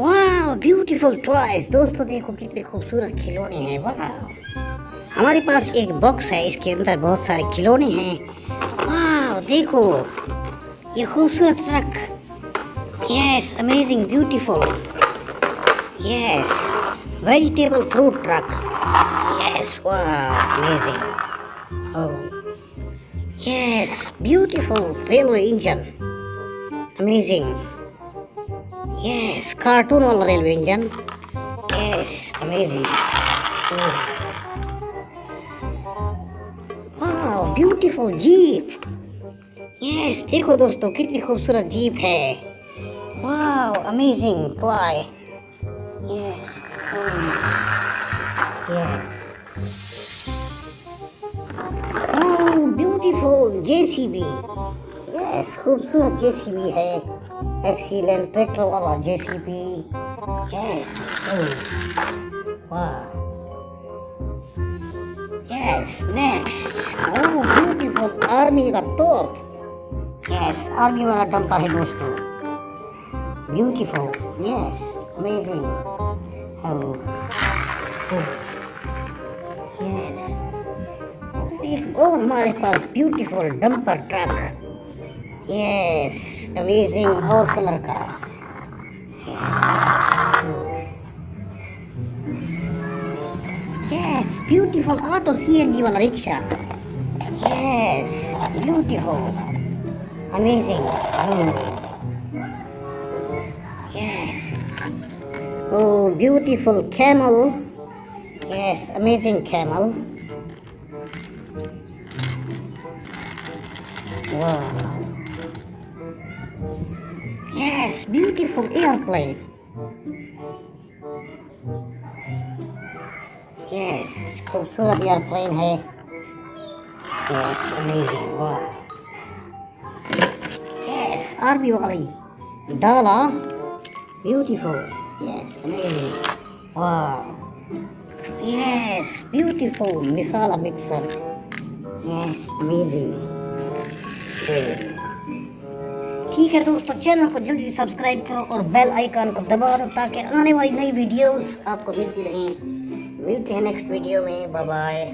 वाह beautiful toys. दोस्तों देखो कितने खूबसूरत खिलौने हैं। वाह, हमारे पास एक बॉक्स है, इसके अंदर बहुत सारे खिलौने हैं। वाह देखो ये खूबसूरत truck. Yes amazing beautiful. Yes vegetable fruit truck. Yes वाह amazing. Yes beautiful railway engine. Amazing. Yes cartoon वाला रेलवे इंजन। Yes amazing. वाह ब्यूटीफुल जीप। यस देखो दोस्तों कितनी खूबसूरत जीप है। वाह amazing toy. Yes yes beautiful JCB. Yes खूबसूरत जेसीबी है। एक्सीलेंट ट्रैक्टर वाला जेसीबी। यस वाह। यस नेक्स्ट ब्यूटीफुल आर्मी का तोप। यस आर्मी वाला डंपर है दोस्तों। ब्यूटीफुल। Yes amazing. यस एक और हमारे पास beautiful dumper truck. Yes amazing और कलर का। यस ब्यूटीफुल ऑटो सीएनजी वाला rickshaw. Yes beautiful amazing. Yes oh beautiful camel. Yes amazing camel. Wow. Yes beautiful airplane. Yes खूबसूरत एयरप्लेन है। Yes amazing. Wow. Yes army वाली डाला। Beautiful. Yes amazing. Wow. Yes beautiful मिसाला mixer. Yes amazing. ठीक है दोस्तों, channel को जल्दी से सब्सक्राइब करो और बेल आइकन को दबा दो ताकि आने वाली नई वीडियोस आपको मिलती रहें। मिलते हैं नेक्स्ट वीडियो में। Bye bye.